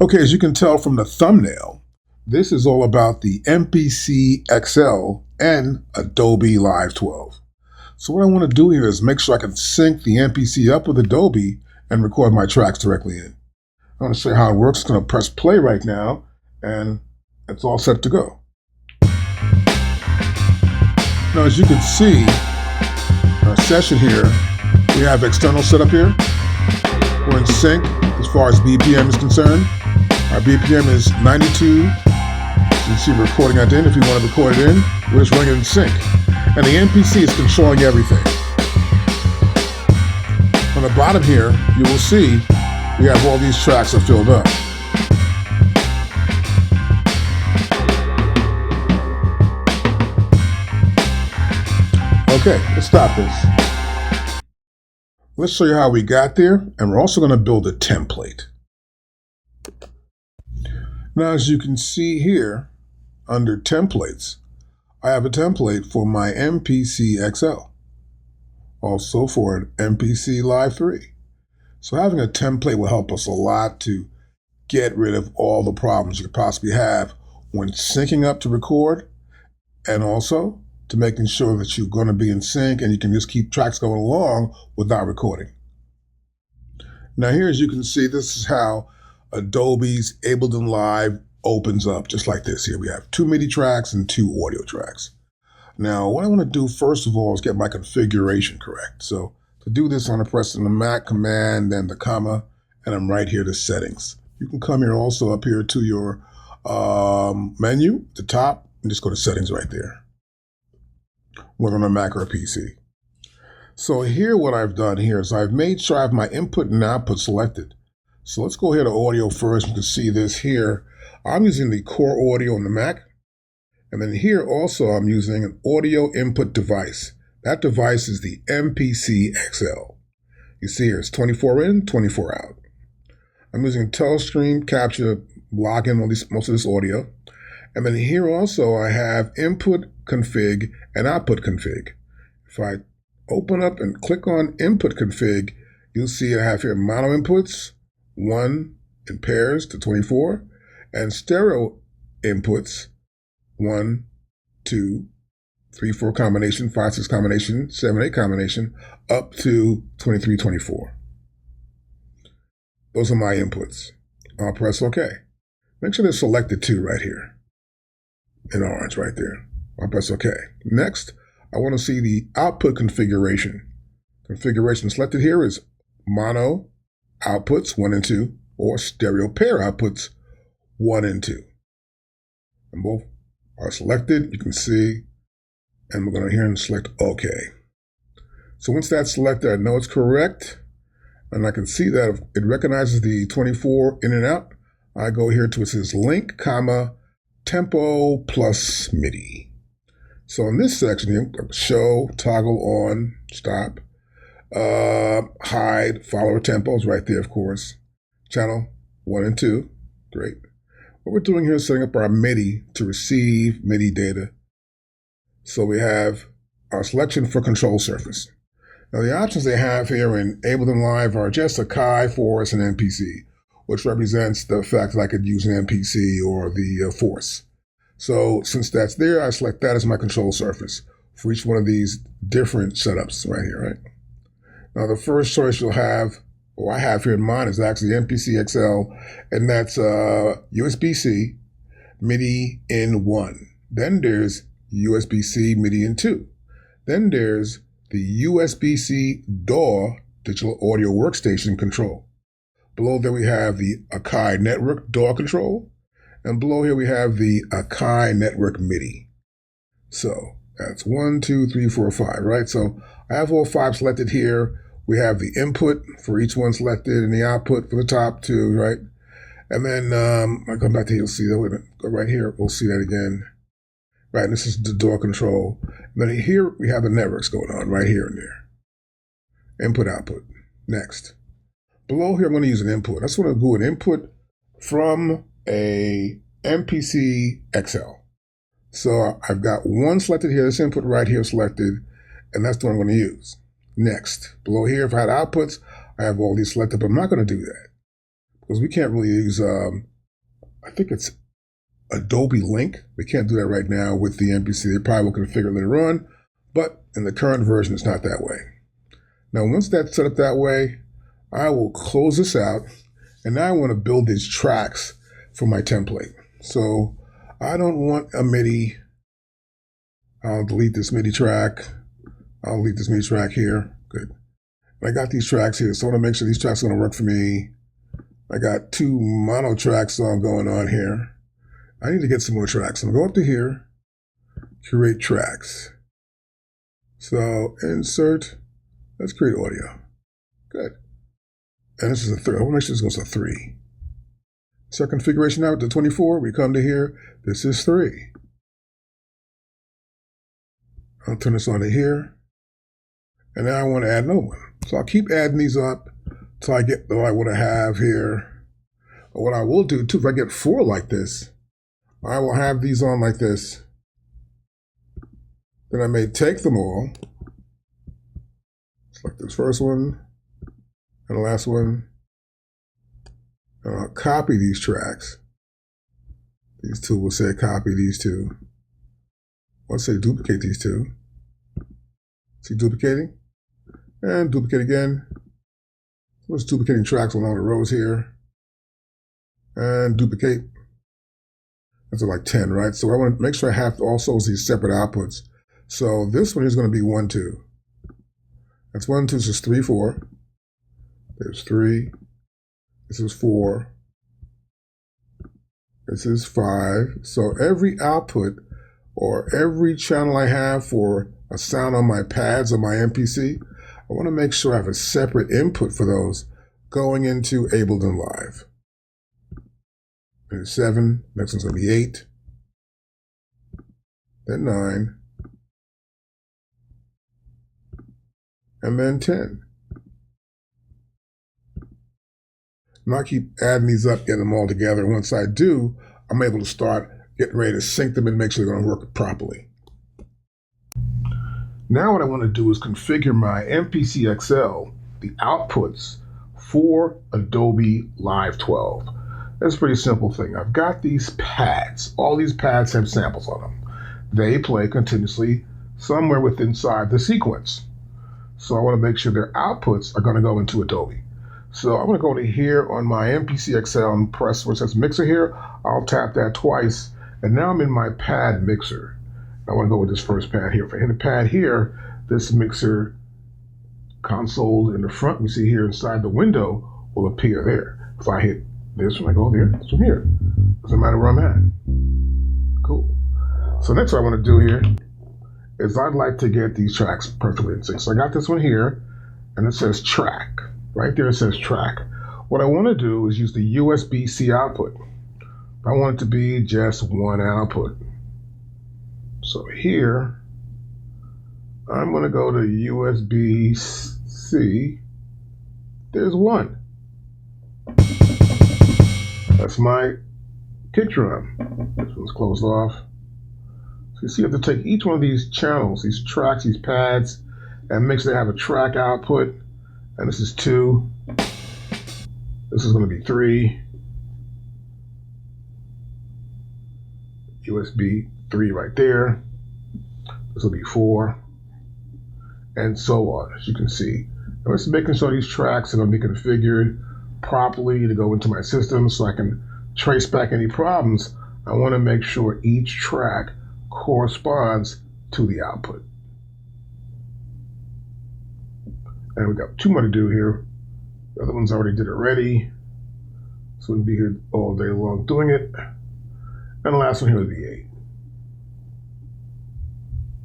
Okay, as you can tell from the thumbnail, this is all about the MPC XL and Adobe Live 12. So what I want to do here is make sure I can sync the MPC up with Adobe and record my tracks directly in. I want to show you how it works. I'm going to press play right now, and it's all set to go. Now, as you can see, our session here, we have external setup here. We're in sync as far as BPM is concerned. Our BPM is 92. As you can see, we're recording at the end. If you want to record it in, we're just running it in sync. And the MPC is controlling everything. On the bottom here, you will see we have all these tracks are filled up. Okay, let's stop this. Let's show you how we got there, and we're also going to build a template. Now, as you can see here, under templates, I have a template for my MPC XL, also for an MPC Live 3. So having a template will help us a lot to get rid of all the problems you could possibly have when syncing up to record, and also to making sure that you're going to be in sync and you can just keep tracks going along without recording. Now here, as you can see, this is how Adobe's Ableton Live opens up, just like this. Here we have 2 MIDI tracks and 2 audio tracks. Now, what I want to do first of all is get my configuration correct. So to do this, I'm going to press the Mac command, then the comma, and I'm right here to settings. You can come here also up here to your menu at the top and just go to settings right there, whether on a Mac or a PC. So here, what I've done here is I've made sure I have my input and output selected. So let's go here to audio first. You can see this here. I'm using the core audio on the Mac. And then here also I'm using an audio input device. That device is the MPC XL. You see here it's 24 in, 24 out. I'm using Telestream capture, log in most of this audio. And then here also I have input config and output config. If I open up and click on input config, you'll see I have here mono inputs, 1 in pairs to 24, and stereo inputs, 1, 2, 3, 4 combination, 5, 6 combination, 7, 8 combination, up to 23, 24. Those are my inputs. I'll press OK. Make sure they're selected too right here, in orange right there. I'll press OK. Next, I want to see the output configuration. Configuration selected here is mono outputs 1 and 2, or stereo pair outputs 1 and 2. And both are selected, you can see, and we're going to here and select OK. So once that's selected, I know it's correct, and I can see that it recognizes the 24 in and out. I go here to it says link, comma, tempo plus MIDI. So in this section here, show, toggle on, stop, hide, follower tempos right there, of course. Channel 1 and 2, great. What we're doing here is setting up our MIDI to receive MIDI data. So we have our selection for control surface. Now the options they have here in Ableton Live are just Akai, Force, and MPC, which represents the fact that I could use an MPC or the Force. So since that's there, I select that as my control surface for each one of these different setups right here, right? Now the first choice you'll have, or I have here in mind, is actually MPC XL, and that's USB-C, MIDI in 1. Then there's USB-C, MIDI in 2. Then there's the USB-C DAW, Digital Audio Workstation control. Below there we have the Akai Network DAW control, and below here we have the Akai Network MIDI. So that's 1, 2, 3, 4, 5, right? So I have all 5 selected here. We have the input for each one selected and the output for the top 2, right? And then I come back to here, you'll see that. Wait a minute, go right here, we'll see that again. Right, and this is the DAW control. And then here we have the networks going on right here and there. Input, output. Next. Below here, I'm going to use an input. I just want to do an input from a MPC XL. So I've got one selected here, this input right here selected, and that's the one I'm going to use. Next, below here, if I had outputs, I have all these selected, but I'm not going to do that because we can't really use I think it's Adobe Link. We can't do that right now with the MPC. They probably will configure it later on, but in the current version, it's not that way. Now, once that's set up that way, I will close this out, and now I want to build these tracks for my template. So I don't want a MIDI. I'll delete this MIDI track. I'll delete this MIDI track here. Good. And I got these tracks here, so I want to make sure these tracks are going to work for me. I got 2 mono tracks going on here. I need to get some more tracks. I'm going to go up to here, create tracks. So insert, let's create audio. Good. And this is a 3. I want to make sure this goes to 3. So configuration now to 24, we come to here, this is 3. I'll turn this on to here. And now I want to add another one. So I'll keep adding these up till I get what I want to have here. But what I will do too, if I get 4 like this, I will have these on like this. Then I may take them all, select this first one and the last one, and I'll copy these tracks. These 2 will say copy these 2. I'll say duplicate these 2. See duplicating? And duplicate again. So it's duplicating tracks along the rows here. And duplicate. That's like 10, right? So I want to make sure I have also these separate outputs. So this one is going to be 1, 2. That's 1, 2, this is 3, 4. There's 3. This is 4. This is 5. So every output or every channel I have for a sound on my pads or my MPC, I want to make sure I have a separate input for those going into Ableton Live. There's 7, next one's going to be 8, then 9, and then 10. And I keep adding these up, getting them all together. Once I do, I'm able to start getting ready to sync them and make sure they're going to work properly. Now what I want to do is configure my MPC XL, the outputs for Adobe Live 12. That's a pretty simple thing. I've got these pads. All these pads have samples on them. They play continuously somewhere within inside the sequence. So I want to make sure their outputs are going to go into Adobe. So I'm going to go to here on my MPC XL and press where it says mixer here. I'll tap that twice. And now I'm in my pad mixer. I want to go with this first pad here. If I hit a pad here, this mixer console in the front we see here inside the window will appear there. If I hit this one, I go there, this one here. Doesn't matter where I'm at. Cool. So next what I want to do here is I'd like to get these tracks perfectly in sync. So I got this one here, and it says track. Right there it says track. What I want to do is use the USB-C output. I want it to be just one output. So here, I'm going to go to USB-C. There's one. That's my kick drum. This one's closed off. So you see, you have to take each one of these channels, these tracks, these pads, and make sure they have a track output. And this is 2. This is going to be 3. USB 3 right there. This will be 4. And so on, as you can see. I'm just making sure these tracks are going to be configured properly to go into my system so I can trace back any problems. I want to make sure each track corresponds to the output. And we got 2 more to do here. The other ones already did already. So we'll be here all day long doing it. And the last one here will be 8.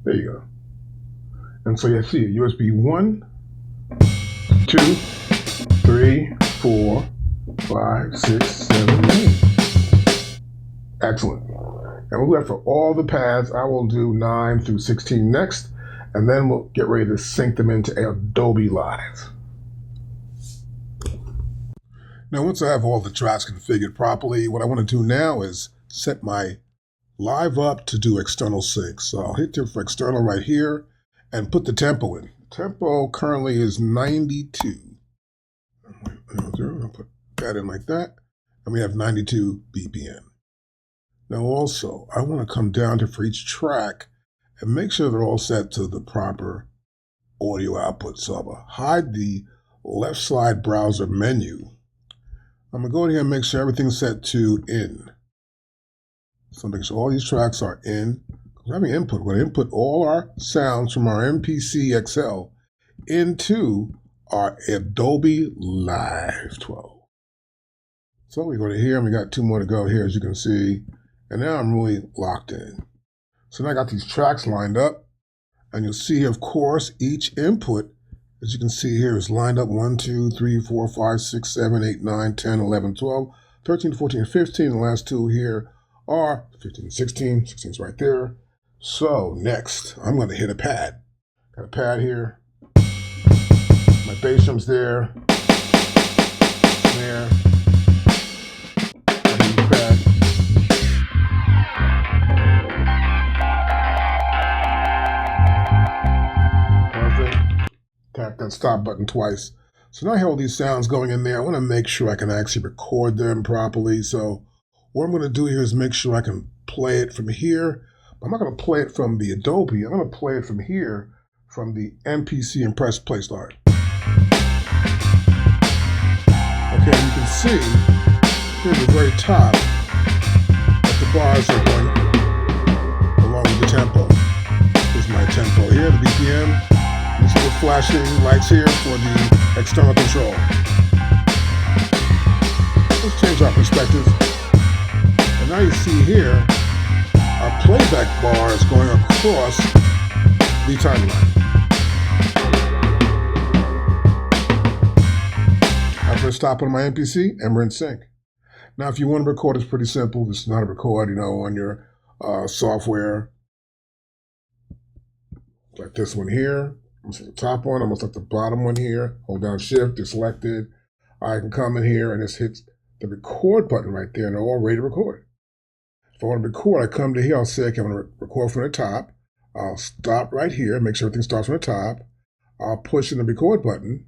There you go. And so you see it, USB 1, 2, 3, 4, 5, 6, 7, 8. Excellent. And we'll do that for all the pads. I will do 9 through 16 next, and then we'll get ready to sync them into Adobe Live. Now, once I have all the tracks configured properly, what I want to do now is set my Live up to do external sync. So I'll hit there for external right here and put the tempo in. Tempo currently is 92. I'll put that in like that, and we have 92 BPM. Now also, I want to come down to for each track and make sure they're all set to the proper audio output. So I'm going to hide the left side browser menu. I'm going to go in here and make sure everything's set to in. So make sure all these tracks are in. We're having input. We're going to input all our sounds from our MPC XL into our Adobe Live 12. So we go to here, and we got 2 more to go here, as you can see. And now I'm really locked in. So now I got these tracks lined up. And you'll see, of course, each input, as you can see here, is lined up 1, 2, 3, 4, 5, 6, 7, 8, 9, 10, 11, 12, 13, 14, and 15. The last 2 here are 15 and 16. 16 is right there. So next, I'm going to hit a pad. Got a pad here. My bass drum's there. Snare. I hit the pad. Perfect. Tap that stop button twice. So now I have all these sounds going in there. I want to make sure I can actually record them properly. So what I'm going to do here is make sure I can play it from here. I'm not going to play it from the Adobe. I'm going to play it from here, from the MPC, and press play start. Okay, you can see here at the very top that the bars are going along with the tempo. This is my tempo here, the BPM. You see the flashing lights here for the external control. Let's change our perspective. And now you see here, our playback bar is going across the timeline. I press stop on my MPC and we're in sync. Now, if you want to record, it's pretty simple. This is not a record, on your software. Like this one here. I'm going to select the top one. I'm going to select the bottom one here. Hold down Shift, it's selected. I can come in here and just hit the record button right there, and they're all ready to record. If I want to record, I come to here, I'll say, okay, I'm going to record from the top. I'll stop right here, make sure everything starts from the top. I'll push in the record button,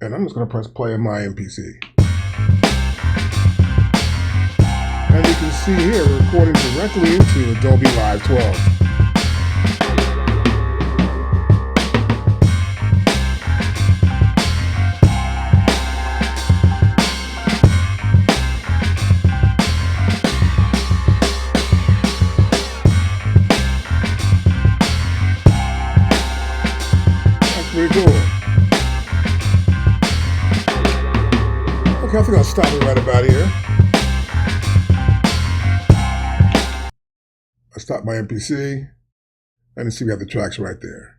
and I'm just going to press play on my MPC. And you can see here, we're recording directly into Adobe Live 12. Pretty cool. Okay, I think I'll stop it right about here. I stop my MPC, and you see we have the tracks right there.